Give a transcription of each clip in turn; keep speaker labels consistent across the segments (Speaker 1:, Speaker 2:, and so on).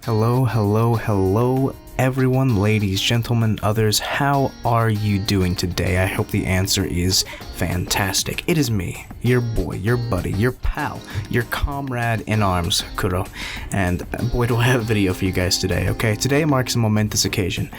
Speaker 1: Hello, hello, hello, everyone, ladies, gentlemen, others. How are you doing today? I hope the answer is fantastic. It is me, your boy, your buddy, your pal, your comrade in arms, Kuro. And boy, do I have a video for you guys today, okay? Today marks a momentous occasion.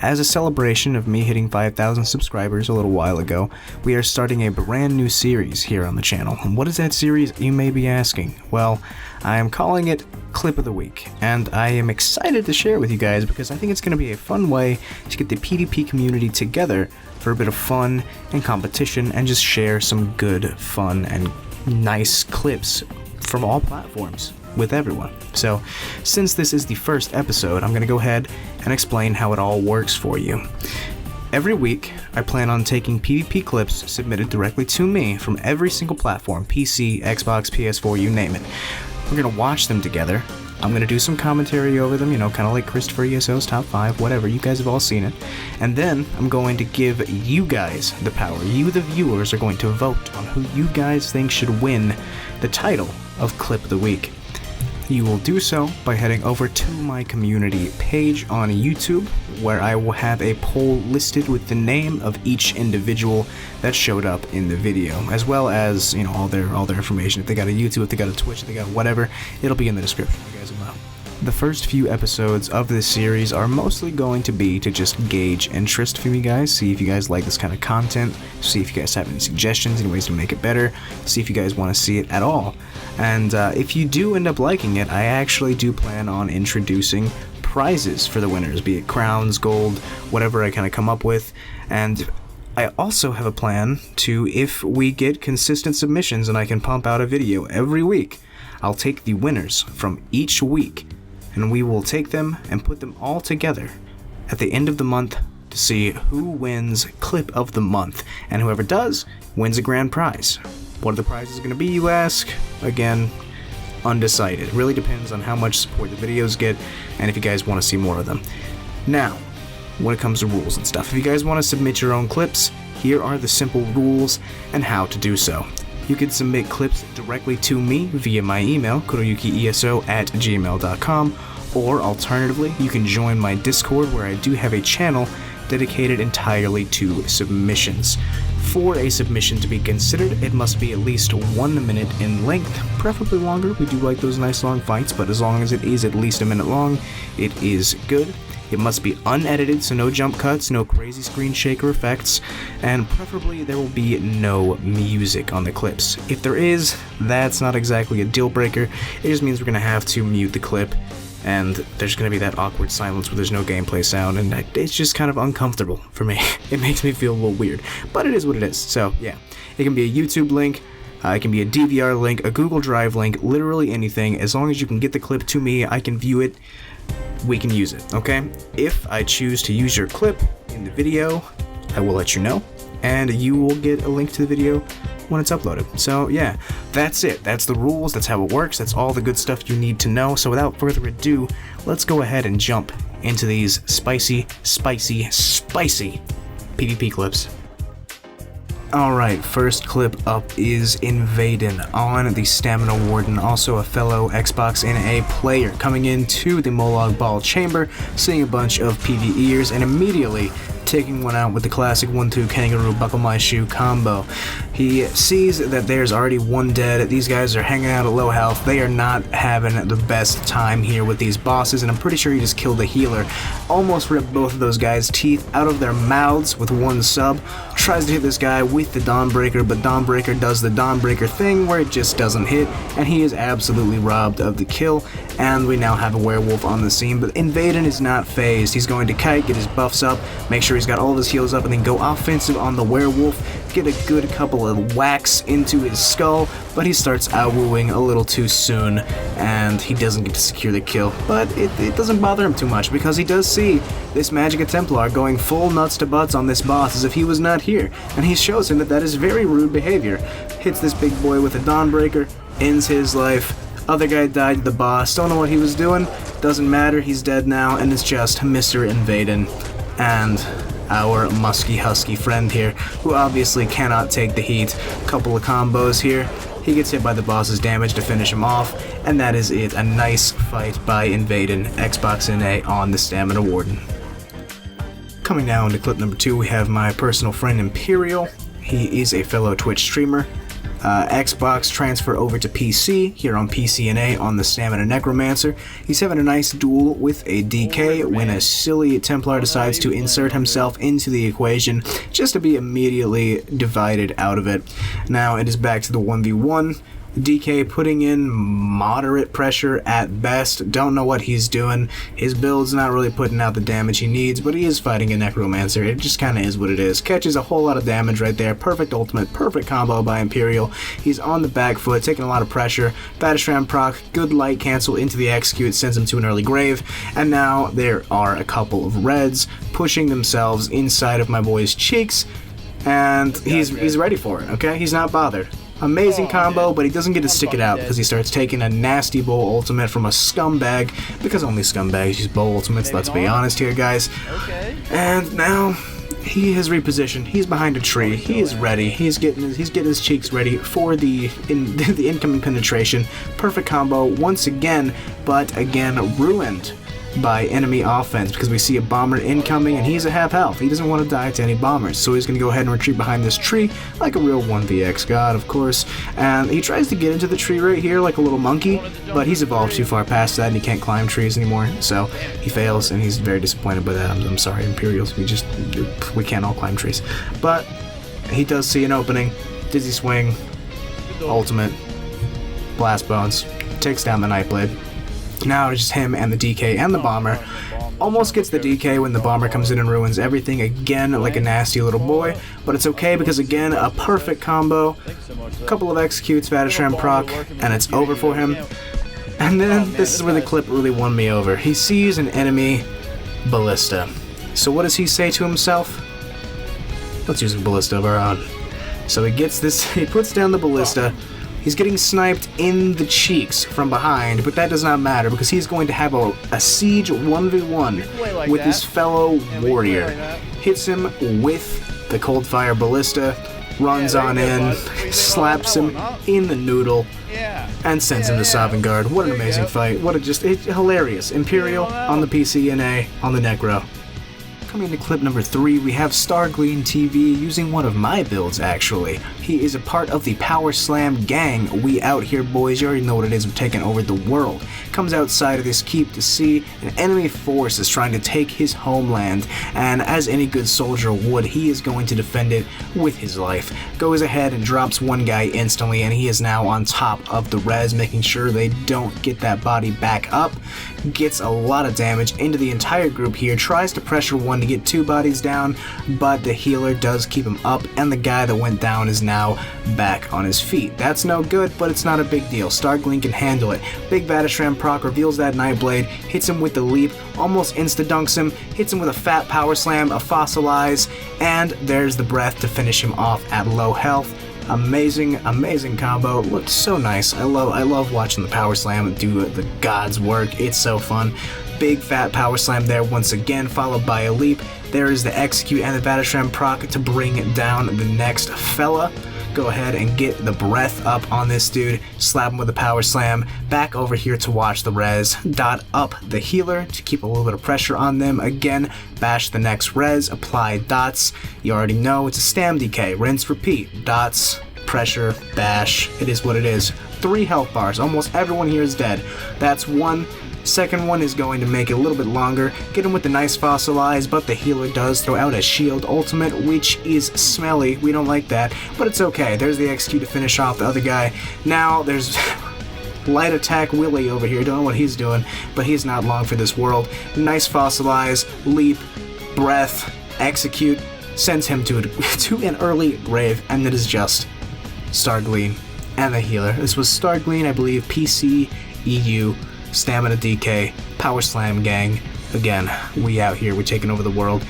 Speaker 1: As a celebration of me hitting 5,000 subscribers a little while ago, we are starting a brand new series here on the channel. And what is that series, you may be asking? Well, I am calling it Clip of the Week, and I am excited to share it with you guys because I think it's going to be a fun way to get the PvP community together for a bit of fun and competition and just share some good, fun, and nice clips from all platforms with everyone. So, since this is the first episode, I'm going to go ahead and explain how it all works for you. Every week, I plan on taking PvP clips submitted directly to me from every single platform, PC, Xbox, PS4, you name it. We're going to watch them together. I'm going to do some commentary over them, kind of like Christopher ESO's Top 5, whatever, you guys have all seen it. And then I'm going to give you guys the power. You, the viewers, are going to vote on who you guys think should win the title of Clip of the Week. You will do so by heading over to my community page on YouTube, where I will have a poll listed with the name of each individual that showed up in the video, as well as all their information. If they got a YouTube, if they got a Twitch, if they got whatever, it'll be in the description. You guys will know. The first few episodes of this series are mostly going to be to just gauge interest from you guys, see if you guys like this kind of content, see if you guys have any suggestions, any ways to make it better, see if you guys want to see it at all. And if you do end up liking it, I actually do plan on introducing prizes for the winners, be it crowns, gold, whatever I kind of come up with. And I also have a plan to, if we get consistent submissions and I can pump out a video every week, I'll take the winners from each week and we will take them and put them all together at the end of the month to see who wins Clip of the Month. And whoever does wins a grand prize. What are the prizes going to be, you ask? Again, undecided. It really depends on how much support the videos get and if you guys want to see more of them. Now, when it comes to rules and stuff, if you guys want to submit your own clips, here are the simple rules and how to do so. You can submit clips directly to me via my email, kuroyukieso@gmail.com, or alternatively, you can join my Discord where I do have a channel dedicated entirely to submissions. For a submission to be considered, it must be at least 1 minute in length, preferably longer. We do like those nice long fights, but as long as it is at least a minute long, it is good. It must be unedited, so no jump cuts, no crazy screen shaker effects, and preferably there will be no music on the clips. If there is, that's not exactly a deal breaker. It just means we're going to have to mute the clip, and there's going to be that awkward silence where there's no gameplay sound, and it's just kind of uncomfortable for me. It makes me feel a little weird, but it is what it is. So yeah, it can be a YouTube link, it can be a DVR link, a Google Drive link, literally anything. As long as you can get the clip to me, I can view it, we can use it, okay? If I choose to use your clip in the video, I will let you know, and you will get a link to the video when it's uploaded. So yeah, that's it. That's the rules, that's how it works, that's all the good stuff you need to know. So without further ado, let's go ahead and jump into these spicy PvP clips. Alright, first clip up is Invaden on the Stamina Warden, also a fellow Xbox NA player, coming into the Molag Ball Chamber, seeing a bunch of PvEers, and immediately taking one out with the classic 1-2 kangaroo buckle my shoe combo. He sees that there's already one dead. These guys are hanging out at low health. They are not having the best time here with these bosses, and I'm pretty sure he just killed the healer. Almost ripped both of those guys' teeth out of their mouths with one sub. Tries to hit this guy with the Dawnbreaker, but Dawnbreaker does the Dawnbreaker thing where it just doesn't hit, and he is absolutely robbed of the kill, and we now have a werewolf on the scene. But Invaden is not phased. He's going to kite, get his buffs up, make sure he's got all of his heals up, and then go offensive on the werewolf, get a good couple of whacks into his skull, but he starts out-wooing a little too soon, and he doesn't get to secure the kill. But it doesn't bother him too much, because he does see this Magicka Templar going full nuts to butts on this boss as if he was not here, and he shows him that that is very rude behavior. Hits this big boy with a Dawnbreaker, ends his life. Other guy died to the boss, don't know what he was doing, doesn't matter, he's dead now, and it's just Mr. Invaden and our musky husky friend here, who obviously cannot take the heat. Couple of combos here, He gets hit by the boss's damage to finish him off, and that is it. A nice fight by Invaden, Xbox NA on the Stamina Warden. Coming now into clip number 2, we have my personal friend Imperial. He is a fellow Twitch streamer. Xbox transfer over to PC, here on PCNA on the Stamina Necromancer. He's having a nice duel with a DK when a silly Templar decides to insert himself into the equation just to be immediately divided out of it. Now it is back to the 1v1. DK putting in moderate pressure at best. Don't know what he's doing. His build's not really putting out the damage he needs, but he is fighting a Necromancer. It just kind of is what it is. Catches a whole lot of damage right there. Perfect ultimate, perfect combo by Imperial. He's on the back foot, taking a lot of pressure. Batishram proc, good light cancel into the execute, sends him to an early grave. And now there are a couple of reds pushing themselves inside of my boy's cheeks. And he's ready for it, okay? He's not bothered. Amazing combo, but he doesn't get to stick it out because he starts taking a nasty bow ultimate from a scumbag, because only scumbags use bow ultimates, let's be honest here, guys. And now he has repositioned. He's behind a tree. He is ready. He's getting his cheeks ready for the incoming penetration. Perfect combo once again, but again ruined by enemy offense because we see a bomber incoming and he's at half health. He doesn't want to die to any bombers, so he's going to go ahead and retreat behind this tree like a real 1vx god, of course. And he tries to get into the tree right here like a little monkey, but he's evolved too far past that and he can't climb trees anymore, so he fails and he's very disappointed by that. I'm sorry, Imperials, we can't all climb trees. But he does see an opening. Dizzy swing, ultimate, blast bones, takes down the Nightblade. Now it's just him and the DK and the bomber. Almost gets the DK when the bomber comes in and ruins everything again like a nasty little boy, but it's okay because again, a perfect combo, a couple of executes, Batishram proc, and it's over for him. And then this is where the clip really won me over. He sees an enemy ballista. So what does he say to himself? Let's use a ballista of our own. So he gets this, he puts down the ballista. He's getting sniped in the cheeks from behind, but that does not matter because he's going to have a siege 1v1 with his fellow warrior. Hits him with the cold fire ballista, runs on in, slaps him in the noodle, and sends him to Sovngarde. What an amazing fight. What a hilarious. Imperial on the PCNA on the Necro. Coming into clip number 3, we have StarGleenTV using one of my builds, actually. He is a part of the Power Slam gang. We out here, boys. You already know what it is. We're taking over the world. Comes outside of this keep to see an enemy force is trying to take his homeland, and as any good soldier would, he is going to defend it with his life. Goes ahead and drops one guy instantly, and he is now on top of the res, making sure they don't get that body back up. Gets a lot of damage into the entire group here, tries to pressure one to get 2 bodies down, but the healer does keep him up, and the guy that went down is now back on his feet. That's no good, but it's not a big deal. StarGleen can handle it. Big Batishram proc reveals that Nightblade, hits him with the leap, almost insta-dunks him, hits him with a fat power slam, a fossilize, and there's the breath to finish him off at low health. Amazing combo. Looked so nice. I love watching the power slam do the god's work. It's so fun. Big fat power slam there once again, followed by a leap. There is the execute and the Batishram proc to bring down the next fella. Go ahead and get the breath up on this dude, slap him with a power slam, back over here to watch the res, dot up the healer to keep a little bit of pressure on them, again, bash the next res, apply dots, you already know it's a stam DK, rinse, repeat, dots, pressure, bash, it is what it is. 3 health bars, almost everyone here is dead. That's one. Second one is going to make it a little bit longer, get him with the nice fossilize, but the healer does throw out a shield ultimate, which is smelly. We don't like that, but it's okay. There's the execute to finish off the other guy. Now there's light attack Willie over here, don't know what he's doing, but he's not long for this world. Nice fossilize, leap, breath, execute, sends him to an early grave, and it is just StarGleen and the healer. This was StarGleen, I believe, PC, EU, Stamina DK, Power Slam gang. Again, we out here, we're taking over the world.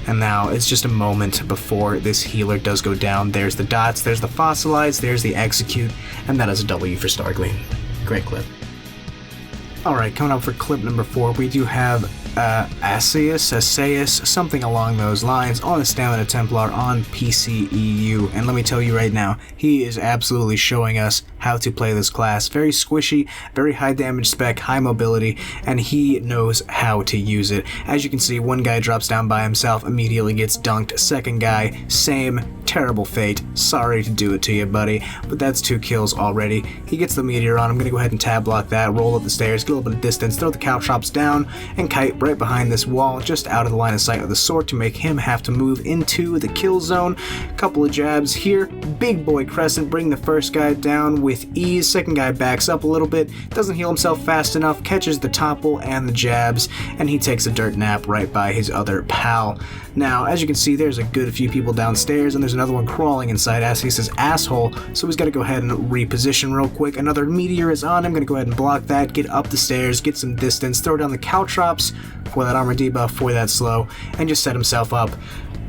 Speaker 1: And now it's just a moment before this healer does go down. There's the dots, there's the fossilize, there's the execute, and that is a W for StarGleen. Great clip. Alright, coming up for clip number 4, we do have Asayas, something along those lines, on the Stamina Templar on PC EU. And let me tell you right now, he is absolutely showing us how to play this class. Very squishy, very high damage spec, high mobility, and he knows how to use it. As you can see, one guy drops down by himself, immediately gets dunked. Second guy, same, terrible fate. Sorry to do it to you, buddy, but that's 2 kills already. He gets the meteor on. I'm gonna go ahead and tab block that, roll up the stairs, get a little bit of distance, throw the caltrops down, and kite right behind this wall, just out of the line of sight of the sword to make him have to move into the kill zone. Couple of jabs here. Big boy crescent, bring the first guy down with ease. Second guy backs up a little bit, doesn't heal himself fast enough, catches the topple and the jabs, and he takes a dirt nap right by his other pal. Now, as you can see, there's a good few people downstairs, and there's another one crawling inside Asayas' asshole, so he's got to go ahead and reposition real quick. Another meteor is on him. Going to go ahead and block that, get up the stairs, get some distance, throw down the caltrops for that armor debuff, for that slow, and just set himself up.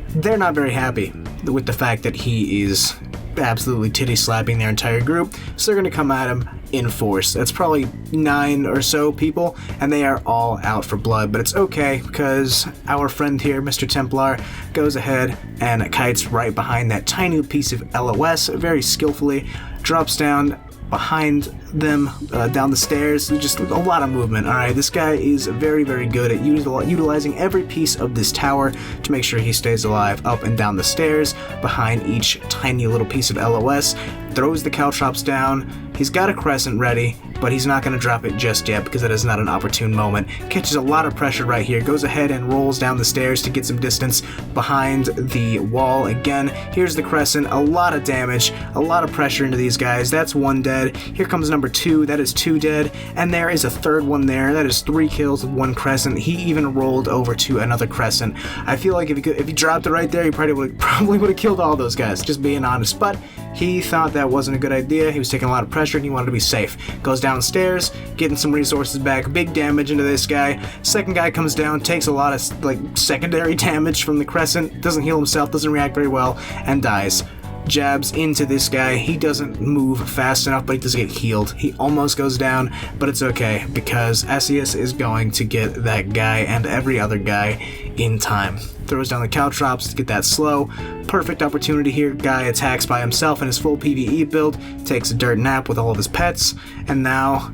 Speaker 1: They're not very happy with the fact that he is absolutely titty slapping their entire group, so they're going to come at him in force. That's probably 9 or so people, and they are all out for blood, but it's okay because our friend here, Mr. Templar, goes ahead and kites right behind that tiny piece of LOS very skillfully, drops down behind them, down the stairs. Just a lot of movement. Alright, this guy is very, very good at utilizing every piece of this tower to make sure he stays alive. Up and down the stairs, behind each tiny little piece of LOS, throws the caltrops down. He's got a crescent ready, but he's not going to drop it just yet because that is not an opportune moment. Catches a lot of pressure right here, goes ahead and rolls down the stairs to get some distance behind the wall again. Here's the crescent, a lot of damage, a lot of pressure into these guys. That's 1 dead. Here comes number 2, that is 2 dead, and there is a third one there. That is 3 kills with 1 crescent. He even rolled over to another crescent. I feel like if he dropped it right there, he probably would have killed all those guys, just being honest, but he thought that wasn't a good idea. He was taking a lot of pressure and he wanted to be safe. Goes downstairs, getting some resources back, big damage into this guy. Second guy comes down, takes a lot of secondary damage from the crescent, doesn't heal himself, doesn't react very well, and dies. Jabs into this guy. He doesn't move fast enough, but he does get healed. He almost goes down, but it's okay because Asayas is going to get that guy and every other guy in time. Throws down the caltrops to get that slow. Perfect opportunity here. Guy attacks by himself in his full PvE build, takes a dirt nap with all of his pets, and now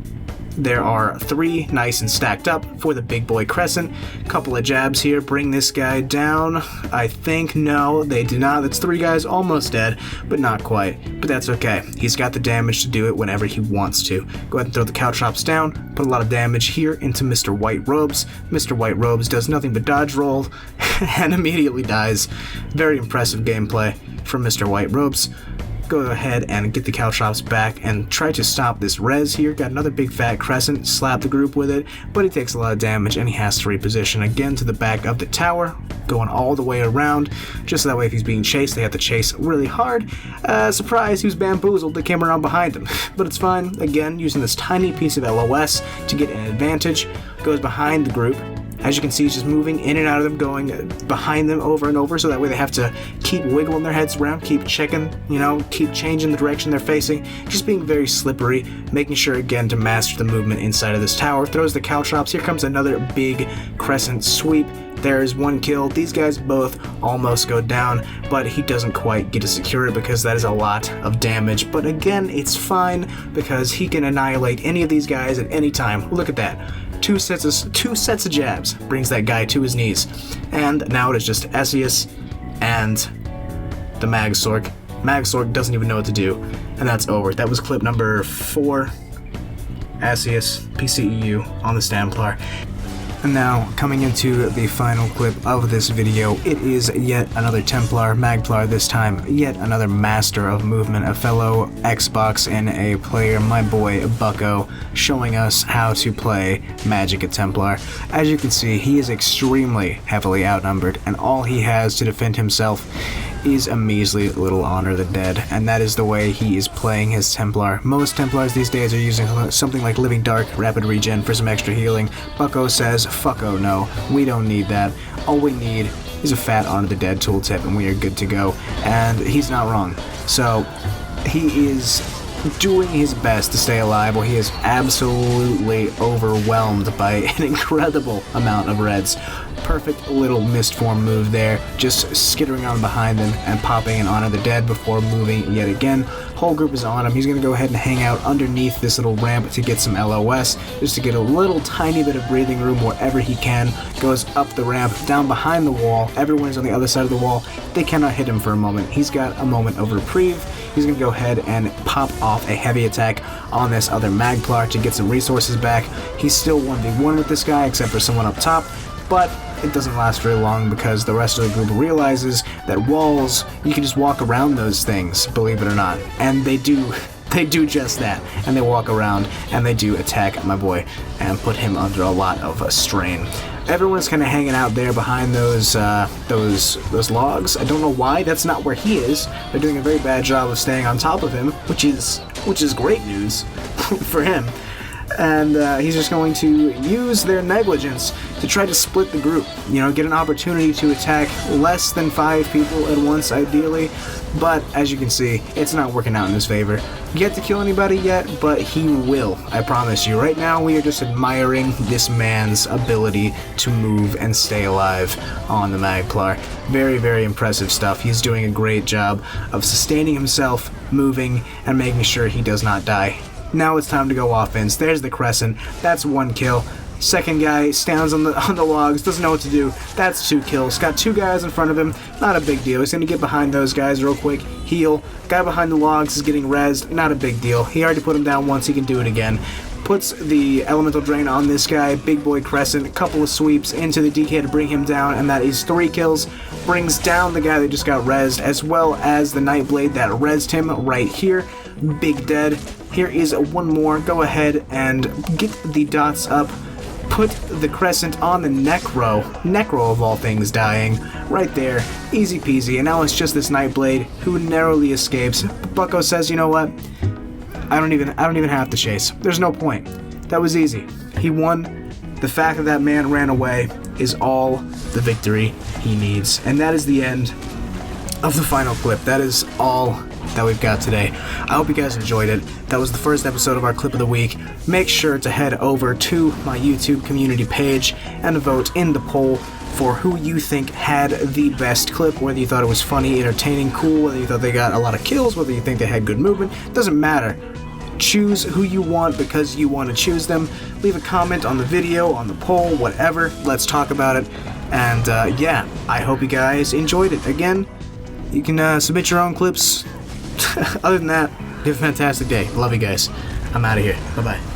Speaker 1: there are 3 nice and stacked up for the big boy crescent. Couple of jabs here, bring this guy down. I think, no, they do not. That's 3 guys almost dead, but not quite. But that's okay. He's got the damage to do it whenever he wants to. Go ahead and throw the caltrops down, put a lot of damage here into Mr. White Robes. Mr. White Robes does nothing but dodge roll and immediately dies. Very impressive gameplay from Mr. White Robes. Go ahead and get the caltrops back and try to stop this res here. Got another big fat crescent, slap the group with it, but he takes a lot of damage and he has to reposition again to the back of the tower, going all the way around, just so that way if he's being chased, they have to chase really hard. Surprise, he was bamboozled, they came around behind him, but it's fine. Again, using this tiny piece of LOS to get an advantage, goes behind the group. As you can see, he's just moving in and out of them, going behind them over and over, so that way they have to keep wiggling their heads around, keep checking, keep changing the direction they're facing, just being very slippery, making sure, again, to master the movement inside of this tower. Throws the caltrops. Here comes another big crescent sweep. There's 1 kill. These guys both almost go down, but he doesn't quite get to secure it because that is a lot of damage. But again, it's fine because he can annihilate any of these guys at any time. Look at that. 2 sets of jabs brings that guy to his knees. And now it is just Asayas and the Magsork. Magsork doesn't even know what to do, and that's over. That was clip number 4. Asayas, PCEU on the Templar. And now, coming into the final clip of this video, it is yet another Templar, Magplar this time, yet another master of movement, a fellow Xbox NA player, my boy Bukco, showing us how to play Magic at Templar. As you can see, he is extremely heavily outnumbered, and all he has to defend himself is a measly little Honor the Dead, and that is the way he is playing his Templar. Most Templars these days are using something like Living Dark, Rapid Regen for some extra healing. Bucko says, fucko no, we don't need that. All we need is a fat Honor the Dead tooltip and we are good to go. And he's not wrong. So, he is doing his best to stay alive while he is absolutely overwhelmed by an incredible amount of reds. Perfect little mist form move there, just skittering on behind them and popping an Honor the Dead before moving yet again, whole group is on him. He's going to go ahead and hang out underneath this little ramp to get some LOS, just to get a little tiny bit of breathing room wherever he can. Goes up the ramp, down behind the wall. Everyone's on the other side of the wall. They cannot hit him for a moment. He's got a moment of reprieve. He's going to go ahead and pop off a heavy attack on this other Magplar to get some resources back. He's still 1v1 with this guy, except for someone up top, but it doesn't last very long because the rest of the group realizes that walls, you can just walk around those things, believe it or not. And they do just that. And they walk around and they do attack my boy and put him under a lot of strain. Everyone's kind of hanging out there behind those logs. I don't know why. That's not where he is. They're doing a very bad job of staying on top of him, which is great news for him. And he's just going to use their negligence to try to split the group. You know, get an opportunity to attack less than 5 people at once, ideally. But, as you can see, it's not working out in his favor. Yet to kill anybody yet, but he will, I promise you. Right now, we are just admiring this man's ability to move and stay alive on the Magplar. Very, very impressive stuff. He's doing a great job of sustaining himself, moving, and making sure he does not die. Now it's time to go offense. There's the Crescent. That's 1 kill. Second guy stands on the logs, doesn't know what to do. That's 2 kills. Got 2 guys in front of him. Not a big deal. He's going to get behind those guys real quick. Heal. Guy behind the logs is getting rezzed. Not a big deal. He already put him down once. He can do it again. Puts the elemental drain on this guy. Big boy Crescent. A couple of sweeps into the DK to bring him down, and that is 3 kills. Brings down the guy that just got rezzed, as well as the Nightblade that rezzed him right here. Big dead. Here is 1 more. Go ahead and get the dots up. Put the Crescent on the Necro. Necro of all things dying. Right there. Easy peasy. And now it's just this Nightblade who narrowly escapes. Bukco says, you know what? I don't even have to chase. There's no point. That was easy. He won. The fact that that man ran away is all the victory he needs. And that is the end of the final clip. That is all that we've got today. I hope you guys enjoyed it. That was the first episode of our clip of the week. Make sure to head over to my YouTube community page and vote in the poll for who you think had the best clip, whether you thought it was funny, entertaining, cool, whether you thought they got a lot of kills, whether you think they had good movement. Doesn't matter. Choose who you want because you want to choose them. Leave a comment on the video, on the poll, whatever. Let's talk about it. And yeah, I hope you guys enjoyed it. Again, you can submit your own clips. Other than that, have a fantastic day. Love you guys. I'm out of here. Bye-bye.